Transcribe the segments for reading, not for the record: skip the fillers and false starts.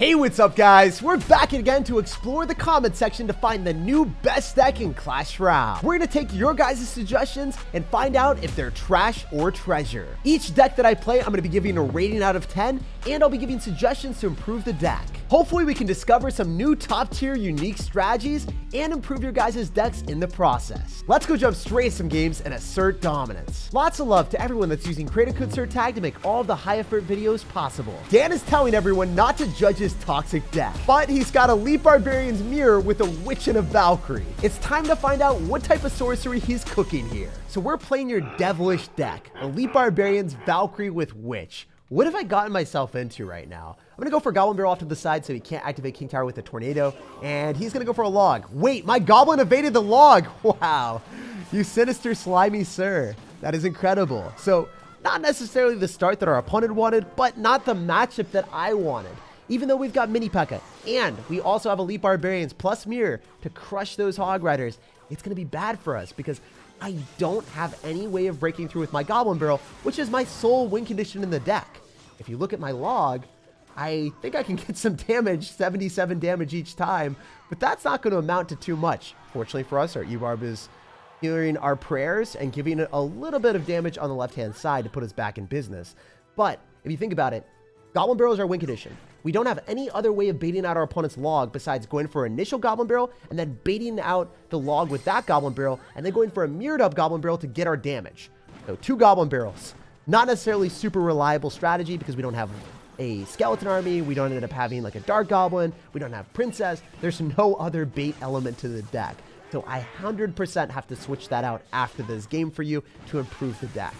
Hey, what's up guys? We're back again to explore the comment section to find the new best deck in Clash Royale. We're gonna take your guys' suggestions and find out if they're trash or treasure. Each deck that I play, I'm gonna be giving a rating out of 10, and I'll be giving suggestions to improve the deck. Hopefully we can discover some new top tier unique strategies and improve your guys' decks in the process. Let's go jump straight to some games and assert dominance. Lots of love to everyone that's using creator code SirTag to make all of the high effort videos possible. Dan is telling everyone not to judge his toxic deck, but he's got a Elite Barbarian's mirror with a witch and a Valkyrie. It's time to find out what type of sorcery he's cooking here. So we're playing your devilish deck, Elite Barbarian's Valkyrie with witch. What have I gotten myself into right now? I'm gonna go for Goblin Barrel off to the side so he can't activate King Tower with a tornado, and he's gonna go for a log. Wait, my Goblin evaded the log. Wow, you sinister slimy sir. That is incredible. So not necessarily the start that our opponent wanted, but not the matchup that I wanted. Even though we've got Mini P.E.K.K.A. and we also have Elite Barbarians plus Mirror to crush those Hog Riders, it's gonna be bad for us because I don't have any way of breaking through with my Goblin Barrel, which is my sole win condition in the deck. If you look at my log, I think I can get some damage, 77 damage each time, but that's not going to amount to too much. Fortunately for us, our E-Barb is hearing our prayers and giving it a little bit of damage on the left-hand side to put us back in business. But if you think about it, Goblin Barrel is our win condition. We don't have any other way of baiting out our opponent's log besides going for initial Goblin Barrel and then baiting out the log with that Goblin Barrel and then going for a mirrored up Goblin Barrel to get our damage. So 2 Goblin Barrels. Not necessarily super reliable strategy because we don't have a skeleton army. We don't end up having like a dark goblin. We don't have princess. There's no other bait element to the deck. So I 100% have to switch that out after this game for you to improve the deck.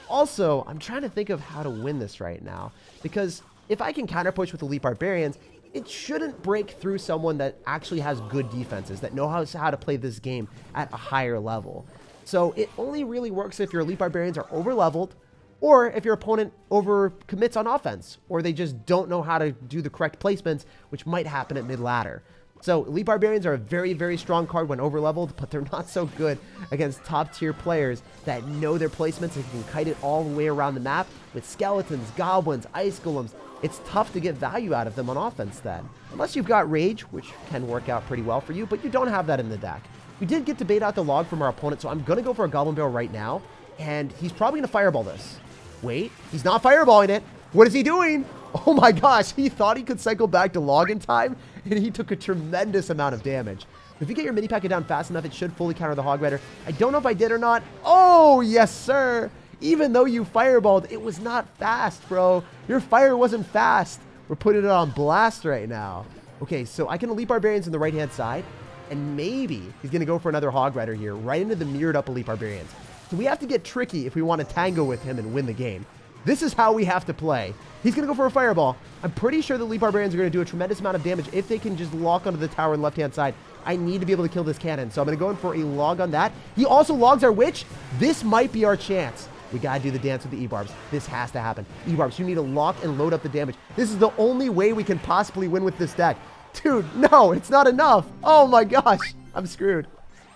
Also, I'm trying to think of how to win this right now because if I can counter push with Elite Barbarians, it shouldn't break through someone that actually has good defenses, that know how to play this game at a higher level. So it only really works if your Elite Barbarians are over leveled, or if your opponent overcommits on offense, or they just don't know how to do the correct placements, which might happen at mid-ladder. So Elite Barbarians are a very, very strong card when over-leveled, but they're not so good against top-tier players that know their placements and can kite it all the way around the map with skeletons, goblins, ice golems. It's tough to get value out of them on offense then. Unless you've got Rage, which can work out pretty well for you, but you don't have that in the deck. We did get to bait out the log from our opponent, so I'm going to go for a Goblin Barrel right now, and he's probably going to Fireball this. Wait, he's not fireballing it. What is he doing? Oh my gosh, he thought he could cycle back to log in time, and he took a tremendous amount of damage. If you get your Mini P.E.K.K.A. down fast enough, it should fully counter the Hog Rider. I don't know if I did or not. Oh, yes, sir. Even though you fireballed, it was not fast, bro. Your fire wasn't fast. We're putting it on blast right now. Okay, so I can Elite Barbarians on the right-hand side, and maybe he's going to go for another Hog Rider here, right into the mirrored up Elite Barbarians. So we have to get tricky if we want to tango with him and win the game. This is how we have to play. He's going to go for a Fireball. I'm pretty sure the Elite Barbarians are going to do a tremendous amount of damage if they can just lock onto the tower on the left-hand side. I need to be able to kill this cannon, so I'm going to go in for a log on that. He also logs our witch. This might be our chance. We got to do the dance with the E-Barbs. This has to happen. E-Barbs, you need to lock and load up the damage. This is the only way we can possibly win with this deck. Dude, no, it's not enough. Oh my gosh, I'm screwed.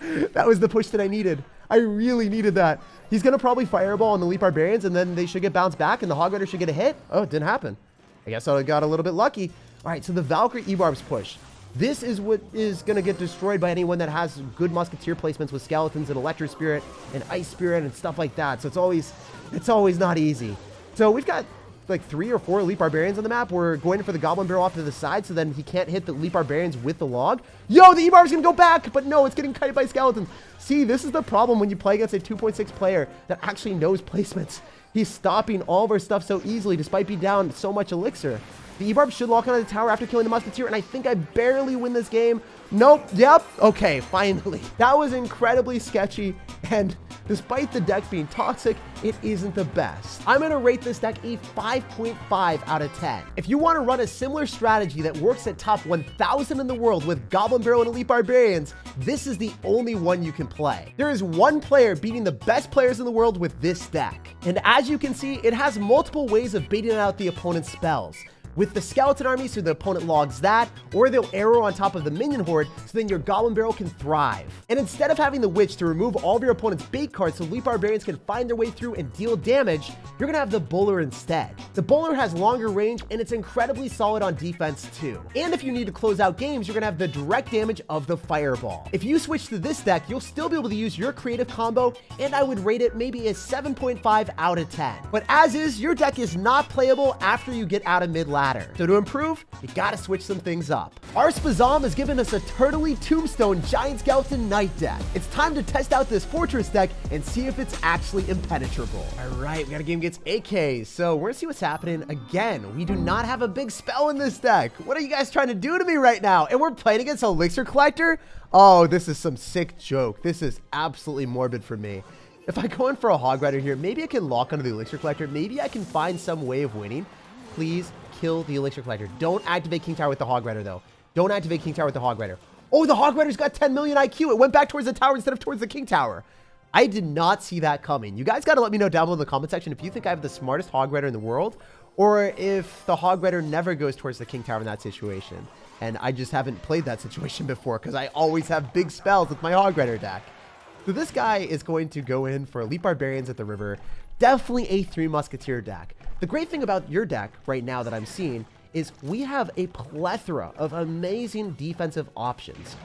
That was the push that I needed. I really needed that. He's going to probably Fireball on the Elite Barbarians, and then they should get bounced back, and the Hog Rider should get a hit. Oh, it didn't happen. I guess I got a little bit lucky. All right, so the Valkyrie E-Barbs push. This is what is going to get destroyed by anyone that has good Musketeer placements with Skeletons and Electro Spirit and Ice Spirit and stuff like that. So it's always not easy. So we've got like 3 or 4 Elite Barbarians on the map. We're going for the Goblin Barrel off to the side so then he can't hit the Elite Barbarians with the log. Yo, the E-Barb's gonna go back, but no, it's getting kited by Skeletons. See, this is the problem when you play against a 2.6 player that actually knows placements. He's stopping all of our stuff so easily despite being down so much elixir. The E-Barb should lock onto the tower after killing the Musketeer, and I think I barely win this game. Nope. Yep. Okay, finally. That was incredibly sketchy, and despite the deck being toxic, it isn't the best. I'm going to rate this deck a 5.5 out of 10. If you want to run a similar strategy that works at top 1,000 in the world with Goblin Barrel and Elite Barbarians, this is the only one you can play. There is one player beating the best players in the world with this deck. And as you can see, it has multiple ways of baiting out the opponent's spells. with the skeleton army so the opponent logs that, or they'll arrow on top of the minion horde so then your goblin barrel can thrive. And instead of having the witch to remove all of your opponent's bait cards so elite barbarians can find their way through and deal damage, you're gonna have the bowler instead. The bowler has longer range and it's incredibly solid on defense too. And if you need to close out games, you're gonna have the direct damage of the fireball. If you switch to this deck, you'll still be able to use your creative combo, and I would rate it maybe a 7.5 out of 10. But as is, your deck is not playable after you get out of mid ladder. So to improve, you gotta switch some things up. Our Spazam has given us a turtly Tombstone giant skeleton knight deck. It's time to test out this fortress deck and see if it's actually impenetrable. All right, we got a game against AKs, so we're gonna see what's happening. Again, we do not have a big spell in this deck. What are you guys trying to do to me right now? And we're playing against Elixir Collector? Oh, this is some sick joke. This is absolutely morbid for me. If I go in for a Hog Rider here, maybe I can lock onto the Elixir Collector. Maybe I can find some way of winning. Please kill the Elixir Collector. Don't activate King Tower with the Hog Rider, though. Don't activate King Tower with the Hog Rider. Oh, the Hog Rider's got 10 million IQ. It went back towards the tower instead of towards the King Tower. I did not see that coming. You guys got to let me know down below in the comment section if you think I have the smartest Hog Rider in the world, or if the Hog Rider never goes towards the King Tower in that situation. And I just haven't played that situation before because I always have big spells with my Hog Rider deck. So this guy is going to go in for Elite Barbarians at the river. Definitely a 3 Musketeer deck. The great thing about your deck right now that I'm seeing is we have a plethora of amazing defensive options.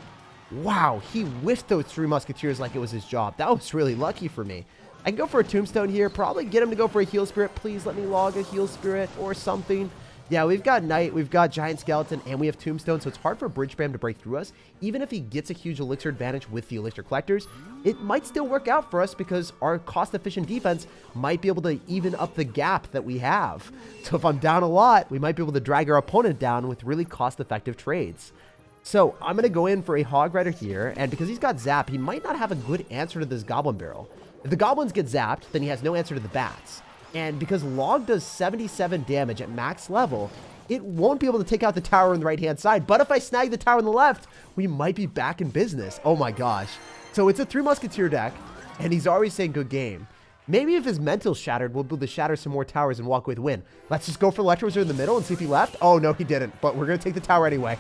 Wow, he whiffed those 3 Musketeers like it was his job. That was really lucky for me. I can go for a Tombstone here, probably get him to go for a Heal Spirit. Please let me log a Heal Spirit or something. Yeah, we've got Knight, we've got Giant Skeleton, and we have Tombstone, so it's hard for Bridge Spam to break through us. Even if he gets a huge Elixir advantage with the Elixir Collectors, it might still work out for us because our cost-efficient defense might be able to even up the gap that we have. So if I'm down a lot, we might be able to drag our opponent down with really cost-effective trades. So I'm going to go in for a Hog Rider here, and because he's got Zap, he might not have a good answer to this Goblin Barrel. If the Goblins get zapped, then he has no answer to the Bats. And because Log does 77 damage at max level, it won't be able to take out the tower on the right-hand side. But if I snag the tower on the left, we might be back in business. Oh my gosh. So it's a 3 Musketeer deck, and he's already saying good game. Maybe if his mental's shattered, we'll be able to shatter some more towers and walk away with win. Let's just go for Electro Wizard in the middle and see if he left. Oh, no, he didn't. But we're going to take the tower anyway.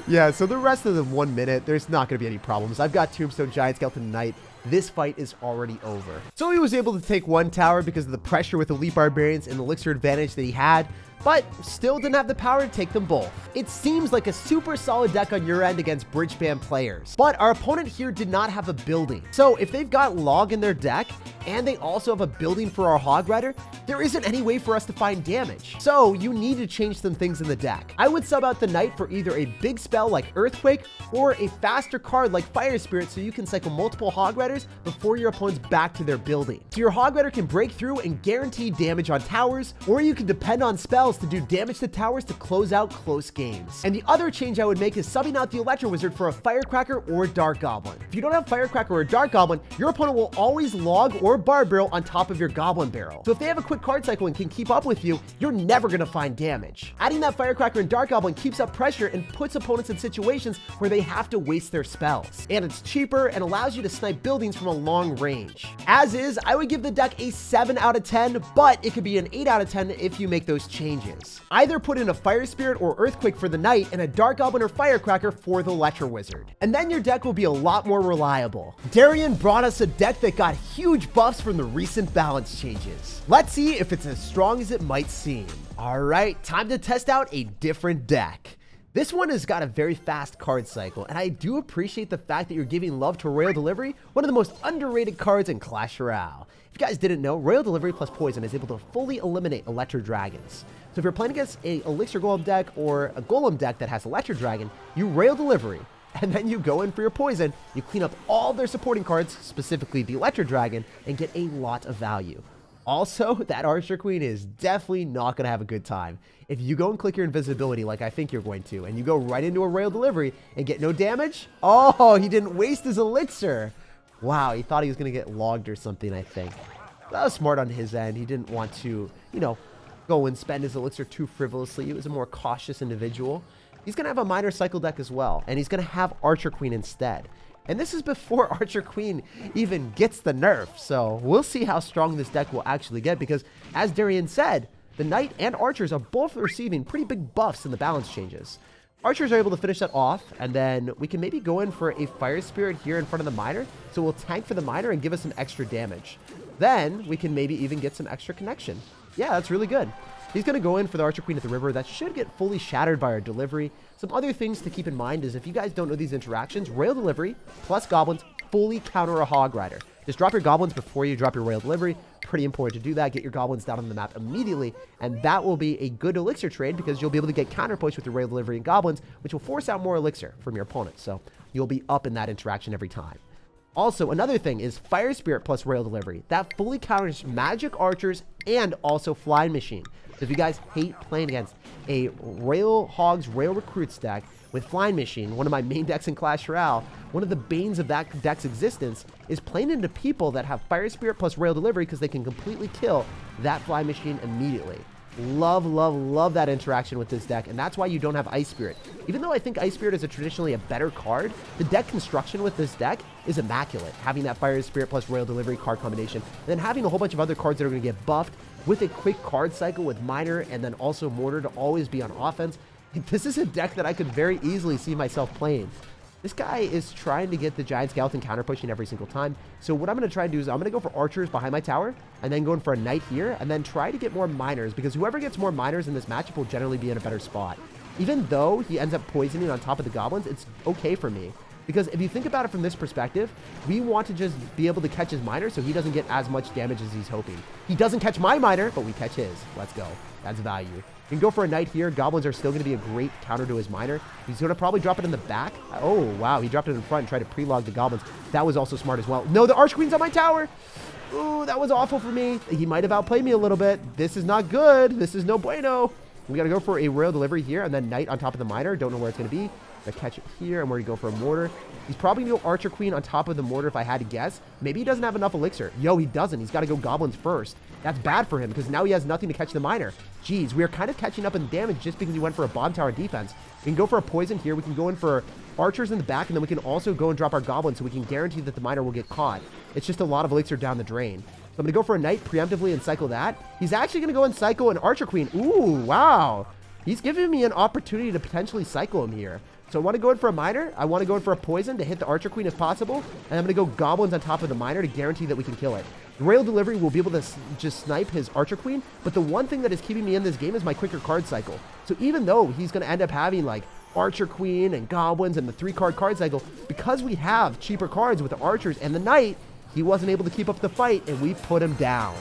Yeah, so the rest of the 1 minute, there's not going to be any problems. I've got Tombstone, Giant Skeleton, Knight. This fight is already over. So he was able to take 1 tower because of the pressure with Elite Barbarians and the Elixir advantage that he had, but still didn't have the power to take them both. It seems like a super solid deck on your end against Bridge Spam players, but our opponent here did not have a building. So if they've got Log in their deck, and they also have a building for our Hog Rider, there isn't any way for us to find damage. So you need to change some things in the deck. I would sub out the Knight for either a big spell like Earthquake or a faster card like Fire Spirit so you can cycle multiple Hog Riders before your opponent's back to their building. So your Hog Rider can break through and guarantee damage on towers, or you can depend on spells to do damage to towers to close out close games. And the other change I would make is subbing out the Electro Wizard for a Firecracker or Dark Goblin. If you don't have Firecracker or Dark Goblin, your opponent will always Log or Barb Barrel on top of your Goblin Barrel. So if they have a quick card cycle and can keep up with you, you're never going to find damage. Adding that Firecracker and Dark Goblin keeps up pressure and puts opponents in situations where they have to waste their spells. And it's cheaper and allows you to snipe buildings from a long range. As is, I would give the deck a 7 out of 10, but it could be an 8 out of 10 if you make those changes. Either put in a Fire Spirit or Earthquake for the Knight and a Dark Goblin or Firecracker for the Electro Wizard. And then your deck will be a lot more reliable. Darian brought us a deck that got huge buffs from the recent balance changes. Let's see if it's as strong as it might seem. All right, time to test out a different deck. This one has got a very fast card cycle, and I do appreciate the fact that you're giving love to Royal Delivery, one of the most underrated cards in Clash Royale. If you guys didn't know, Royal Delivery plus Poison is able to fully eliminate Electro Dragons. So if you're playing against a Elixir Golem deck or a Golem deck that has Electro Dragon, you Royal Delivery, and then you go in for your poison, you clean up all their supporting cards, specifically the Electro Dragon, and get a lot of value. Also, that Archer Queen is definitely not going to have a good time. If you go and click your invisibility like I think you're going to, and you go right into a Royal Delivery and get no damage, oh, he didn't waste his Elixir. Wow, he thought he was going to get logged or something, I think. That was smart on his end. He didn't want to, go and spend his Elixir too frivolously. He was a more cautious individual. He's going to have a minor cycle deck as well, and he's going to have Archer Queen instead. And this is before Archer Queen even gets the nerf, so we'll see how strong this deck will actually get, because as Darian said, the knight and archers are both receiving pretty big buffs in the balance changes. Archers are able to finish that off, and then we can maybe go in for a fire spirit here in front of the miner, so we'll tank for the miner and give us some extra damage. Then we can maybe even get some extra connection. Yeah, that's really good. He's going to go in for the Archer Queen at the river. That should get fully shattered by our delivery. Some other things to keep in mind is if you guys don't know these interactions, Royal Delivery plus Goblins fully counter a Hog Rider. Just drop your Goblins before you drop your Royal Delivery. Pretty important to do that. Get your Goblins down on the map immediately, and that will be a good elixir trade because you'll be able to get counterpush with your Royal Delivery and Goblins, which will force out more elixir from your opponent. So you'll be up in that interaction every time. Also, another thing is Fire Spirit plus Royal Delivery. That fully counters Magic Archers and also Flying Machine. So if you guys hate playing against a Rail Hogs Rail Recruits deck with Flying Machine, one of my main decks in Clash Royale, one of the banes of that deck's existence is playing into people that have Fire Spirit plus Rail Delivery because they can completely kill that Flying Machine immediately. Love, love, love that interaction with this deck, and that's why you don't have Ice Spirit. Even though I think Ice Spirit is traditionally a better card, the deck construction with this deck is immaculate. Having that Fire Spirit plus Royal Delivery card combination, and then having a whole bunch of other cards that are going to get buffed with a quick card cycle with Miner and then also Mortar to always be on offense. This is a deck that I could very easily see myself playing. This guy is trying to get the Giant Skeleton counter pushing every single time. So what I'm going to try to do is I'm going to go for archers behind my tower and then going for a knight here and then try to get more miners because whoever gets more miners in this matchup will generally be in a better spot. Even though he ends up poisoning on top of the goblins, it's okay for me. Because if you think about it from this perspective, we want to just be able to catch his miner so he doesn't get as much damage as he's hoping. He doesn't catch my miner, but we catch his. Let's go. That's value. You can go for a knight here. Goblins are still going to be a great counter to his miner. He's going to probably drop it in the back. Oh, wow. He dropped it in front and tried to pre-log the goblins. That was also smart as well. No, the Arch Queen's on my tower. Ooh, that was awful for me. He might have outplayed me a little bit. This is not good. This is no bueno. We got to go for a Royal Delivery here and then knight on top of the miner. Don't know where it's going to be. Gonna catch it here, and we're gonna go for a mortar. He's probably gonna go Archer Queen on top of the mortar if I had to guess. Maybe he doesn't have enough elixir. Yo, he doesn't. He's got to go goblins first. That's bad for him because now he has nothing to catch the miner. Jeez, we are kind of catching up in damage just because he went for a bomb tower defense. We can go for a poison here. We can go in for archers in the back, and then we can also go and drop our goblins so we can guarantee that the miner will get caught. It's just a lot of elixir down the drain. So I'm gonna go for a knight preemptively and cycle that. He's actually gonna go and cycle an Archer Queen. Ooh, wow. He's giving me an opportunity to potentially cycle him here. So I want to go in for a miner. I want to go in for a poison to hit the Archer Queen if possible. And I'm going to go goblins on top of the miner to guarantee that we can kill it. Royal Delivery will be able to just snipe his Archer Queen. But the one thing that is keeping me in this game is my quicker card cycle. So even though he's going to end up having like Archer Queen and goblins and the 3-card card cycle, because we have cheaper cards with the archers and the knight, he wasn't able to keep up the fight and we put him down.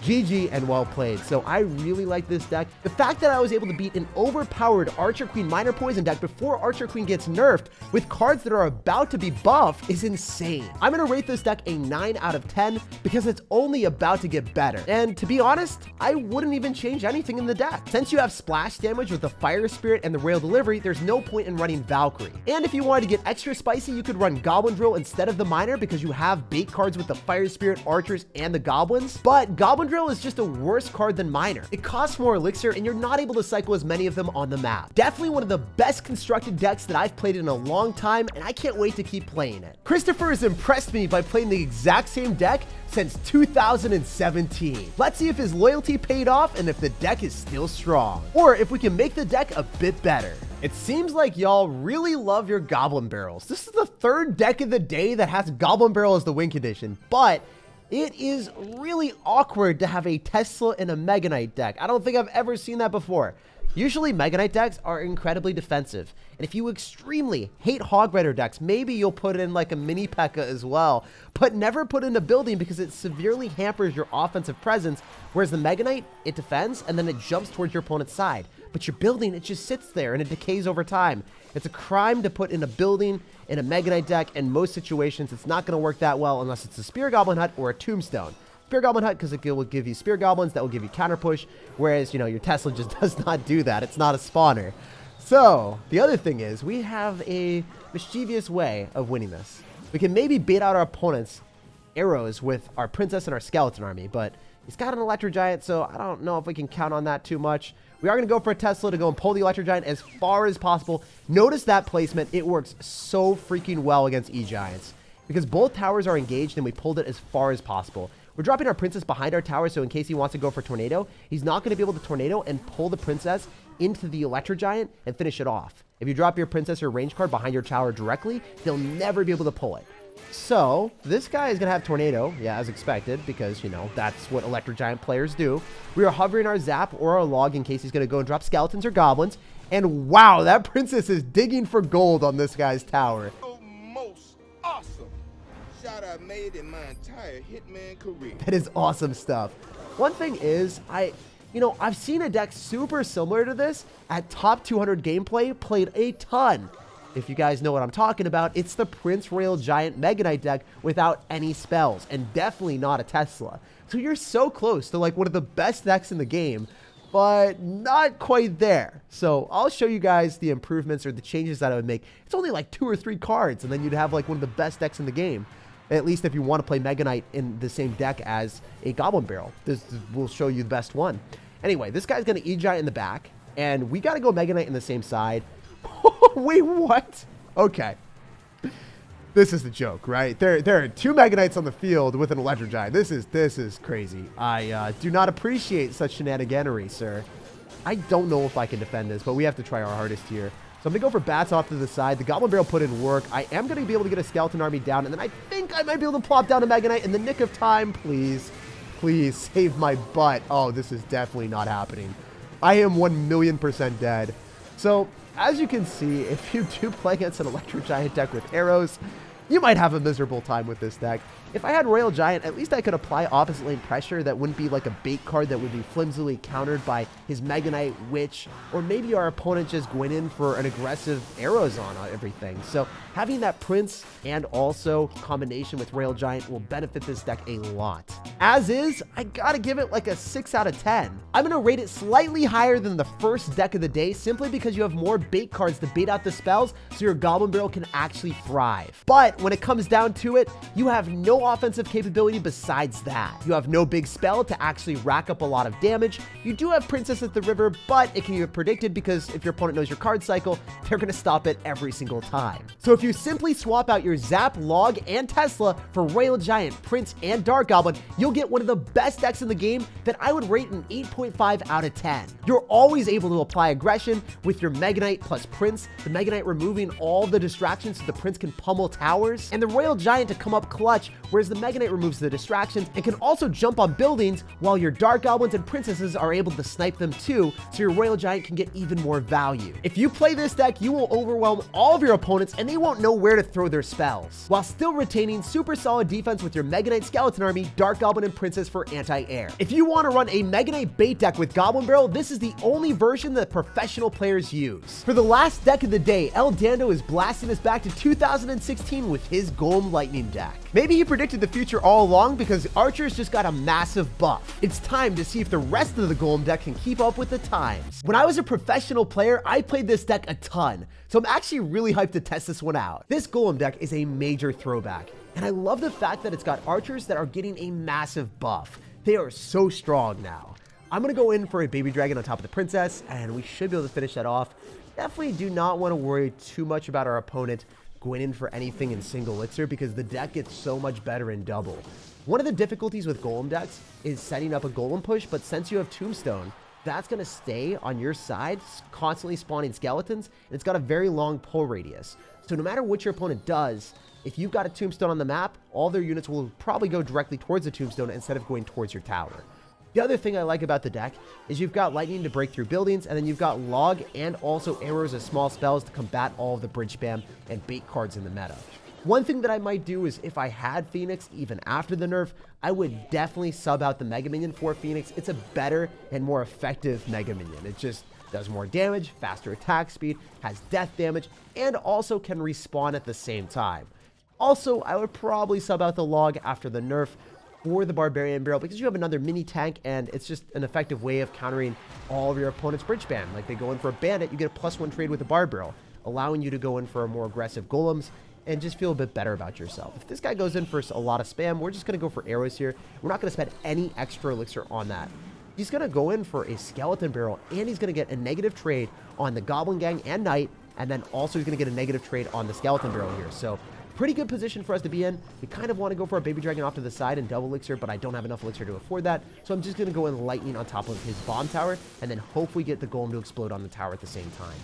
GG and well played. So I really like this deck. The fact that I was able to beat an overpowered Archer Queen Miner Poison deck before Archer Queen gets nerfed with cards that are about to be buffed is insane. I'm going to rate this deck a 9 out of 10 because it's only about to get better. And to be honest, I wouldn't even change anything in the deck. Since you have splash damage with the Fire Spirit and the Royal Delivery, there's no point in running Valkyrie. And if you wanted to get extra spicy, you could run Goblin Drill instead of the Miner because you have bait cards with the Fire Spirit, Archers, and the Goblins. But Goblin Drill is just a worse card than Miner. It costs more elixir and you're not able to cycle as many of them on the map. Definitely one of the best constructed decks that I've played in a long time, and I can't wait to keep playing it. Christopher has impressed me by playing the exact same deck since 2017. Let's see if his loyalty paid off and if the deck is still strong, or if we can make the deck a bit better. It seems like y'all really love your Goblin Barrels. This is the third deck of the day that has Goblin Barrel as the win condition, but it is really awkward to have a Tesla in a Mega Knight deck. I don't think I've ever seen that before. Usually Mega Knight decks are incredibly defensive, and if you extremely hate Hog Rider decks, maybe you'll put in like a mini P.E.K.K.A as well, but never put in a building because it severely hampers your offensive presence, whereas the Mega Knight, it defends and then it jumps towards your opponent's side. But your building, it just sits there and it decays over time. It's a crime to put in a building in a Mega Knight deck. In most situations, it's not going to work that well unless it's a Spear Goblin Hut or a Tombstone. Spear Goblin Hut because it will give you Spear Goblins that will give you counter push, whereas, you know, your Tesla just does not do that. It's not a spawner. So the other thing is we have a mischievous way of winning this. We can maybe bait out our opponent's arrows with our Princess and our Skeleton Army, but he's got an Electro Giant, so I don't know if we can count on that too much. We are going to go for a Tesla to go and pull the Electro Giant as far as possible. Notice that placement. It works so freaking well against E-Giants because both towers are engaged and we pulled it as far as possible. we're dropping our princess behind our tower, so in case he wants to go for tornado, he's not going to be able to tornado and pull the princess into the electro giant and finish it off. If you drop your princess or range card behind your tower directly, they'll never be able to pull it. So this guy is going to have tornado, yeah, as expected, because, you know, that's what electro giant players do. We are hovering our zap or our log in case he's going to go and drop skeletons or goblins. And wow, that princess is digging for gold on this guy's tower. Most awesome shot I made in my entire Hitman career. That is awesome stuff. One thing is, I've seen a deck super similar to this at top 200 gameplay played a ton. If you guys know what I'm talking about, it's the Prince Royal Giant Mega Knight deck without any spells, and definitely not a Tesla. So you're so close to like one of the best decks in the game, but not quite there. So I'll show you guys the improvements or the changes that I would make. It's only like 2 or 3 cards, and then you'd have like one of the best decks in the game. At least if you want to play Mega Knight in the same deck as a Goblin Barrel. This will show you the best one. Anyway, this guy's going to E-Giant in the back, and we got to go Mega Knight in the same side. Wait, what? Okay. This is the joke, right? There are 2 Mega Knights on the field with an Electro Giant. This is crazy. I do not appreciate such shenaniganery, sir. I don't know if I can defend this, but we have to try our hardest here. So I'm going to go for bats off to the side. The Goblin Barrel put in work. I am going to be able to get a Skeleton Army down, and then I think I might be able to plop down a Mega Knight in the nick of time. Please, please save my butt. Oh, this is definitely not happening. I am 1,000,000% dead. So as you can see, if you do play against an Electro Giant deck with arrows, you might have a miserable time with this deck. If I had Royal Giant, at least I could apply opposite lane pressure that wouldn't be like a bait card that would be flimsily countered by his Mega Knight, Witch, or maybe our opponent just went in for an aggressive arrows on everything. So having that Prince and also combination with Royal Giant will benefit this deck a lot. As is, I gotta give it like a 6 out of 10. I'm gonna rate it slightly higher than the first deck of the day simply because you have more bait cards to bait out the spells so your Goblin Barrel can actually thrive. But when it comes down to it, you have no offensive capability besides that. You have no big spell to actually rack up a lot of damage. You do have Princess at the River, but it can be predicted because if your opponent knows your card cycle, they're gonna stop it every single time. So if you simply swap out your Zap, Log, and Tesla for Royal Giant, Prince, and Dark Goblin, you'll get one of the best decks in the game that I would rate an 8.5 out of 10. You're always able to apply aggression with your Mega Knight plus Prince, the Mega Knight removing all the distractions so the Prince can pummel towers, and the Royal Giant to come up clutch, whereas the Mega Knight removes the distractions and can also jump on buildings while your Dark Goblins and Princesses are able to snipe them too, so your Royal Giant can get even more value. If you play this deck, you will overwhelm all of your opponents and they won't know where to throw their spells, while still retaining super solid defense with your Mega Knight Skeleton Army, Dark Goblin, and Princess for anti-air. If you want to run a Mega Knight bait deck with Goblin Barrel, this is the only version that professional players use. For the last deck of the day, El Dando is blasting us back to 2016 with his Golem Lightning deck. Maybe he predicted the future all along because Archers just got a massive buff. It's time to see if the rest of the Golem deck can keep up with the times. When I was a professional player, I played this deck a ton, so I'm actually really hyped to test this one out. This Golem deck is a major throwback, and I love the fact that it's got Archers that are getting a massive buff. They are so strong now. I'm gonna go in for a Baby Dragon on top of the Princess, and we should be able to finish that off. Definitely do not want to worry too much about our opponent going in for anything in single elixir because the deck gets so much better in double. One of the difficulties with Golem decks is setting up a Golem push, but since you have Tombstone, that's going to stay on your side, constantly spawning skeletons, and it's got a very long pull radius. So no matter what your opponent does, if you've got a Tombstone on the map, all their units will probably go directly towards the Tombstone instead of going towards your tower. The other thing I like about the deck is you've got Lightning to break through buildings, and then you've got Log and also Arrows as small spells to combat all of the bridge spam and bait cards in the meta. One thing that I might do is if I had Phoenix, even after the nerf, I would definitely sub out the Mega Minion for Phoenix. It's a better and more effective Mega Minion. It just does more damage, faster attack speed, has death damage, and also can respawn at the same time. Also, I would probably sub out the Log after the nerf for the Barbarian Barrel because you have another mini tank and it's just an effective way of countering all of your opponent's bridge spam. Like they go in for a bandit, you get a +1 trade with the Bar Barrel, allowing you to go in for a more aggressive golems and just feel a bit better about yourself. If this guy goes in for a lot of spam, we're just going to go for arrows here. We're not going to spend any extra elixir on that. He's going to go in for a Skeleton Barrel and he's going to get a negative trade on the Goblin Gang and Knight, and then also he's going to get a negative trade on the Skeleton Barrel here. So Pretty good position for us to be in. We kind of want to go for a baby dragon off to the side and double elixir, but I don't have enough elixir to afford that. So I'm just going to go in lightning on top of his bomb tower and then hopefully get the golem to explode on the tower at the same time.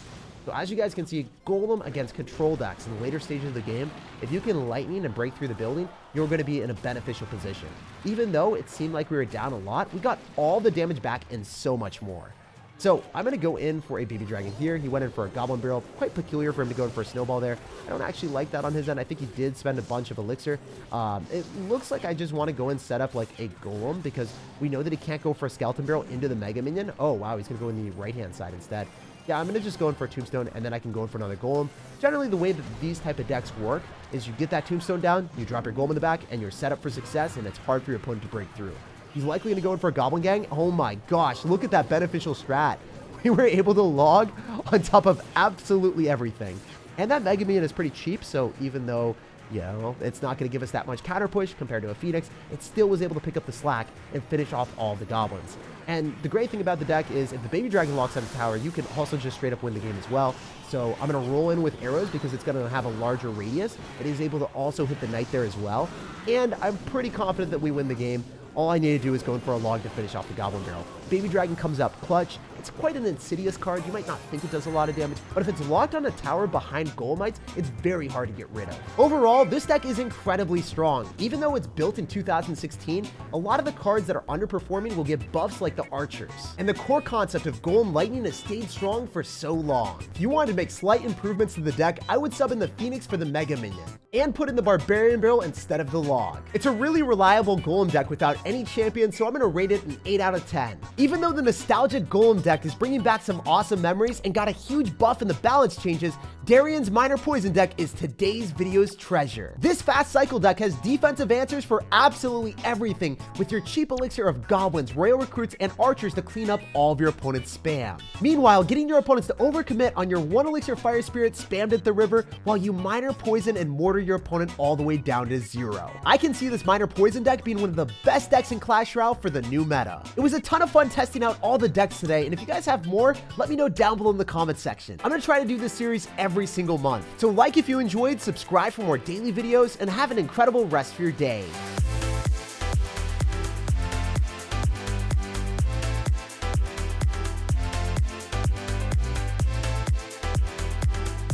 So as you guys can see, golem against control decks in the later stages of the game, if you can lightning and break through the building, you're going to be in a beneficial position. Even though it seemed like we were down a lot, we got all the damage back and so much more. So I'm going to go in for a baby dragon here. He went in for a goblin barrel. Quite peculiar for him to go in for a snowball there. I don't actually like that on his end. I think he did spend a bunch of elixir. It looks like I just want to go and set up like a golem because we know that he can't go for a skeleton barrel into the mega minion. Oh, wow. He's going to go in the right-hand side instead. Yeah, I'm going to just go in for a tombstone and then I can go in for another golem. Generally, the way that these type of decks work is you get that tombstone down, you drop your golem in the back, and you're set up for success, and it's hard for your opponent to break through. He's likely going to go in for a goblin gang. Oh my gosh, look at that beneficial strat. We were able to log on top of absolutely everything. And that Mega Minion is pretty cheap, so even though, you know, it's not going to give us that much counter push compared to a Phoenix, it still was able to pick up the slack and finish off all the goblins. And the great thing about the deck is if the baby dragon locks on the tower, you can also just straight up win the game as well. So I'm going to roll in with arrows because it's going to have a larger radius. It is able to also hit the knight there as well. And I'm pretty confident that we win the game. All I need to do is go in for a log to finish off the goblin barrel. Baby dragon comes up clutch. It's quite an insidious card. You might not think it does a lot of damage, but if it's locked on a tower behind golemites, it's very hard to get rid of. Overall, this deck is incredibly strong. Even though it's built in 2016, a lot of the cards that are underperforming will get buffs like the archers. And the core concept of golem lightning has stayed strong for so long. If you wanted to make slight improvements to the deck, I would sub in the Phoenix for the Mega Minion and put in the Barbarian barrel instead of the log. It's a really reliable golem deck without any champion, so I'm going to rate it an 8 out of 10. Even though the nostalgic golem deck is bringing back some awesome memories and got a huge buff in the balance changes, Darian's Minor Poison deck is today's video's treasure. This fast cycle deck has defensive answers for absolutely everything with your cheap elixir of goblins, royal recruits, and archers to clean up all of your opponent's spam. Meanwhile, getting your opponents to overcommit on your 1 elixir fire spirit spammed at the river while you minor poison and mortar your opponent all the way down to 0. I can see this minor poison deck being one of the best decks in Clash Royale for the new meta. It was a ton of fun testing out all the decks today, and if you guys have more, let me know down below in the comments section. I'm going to try to do this series every single month. So like if you enjoyed, subscribe for more daily videos, and have an incredible rest of your day.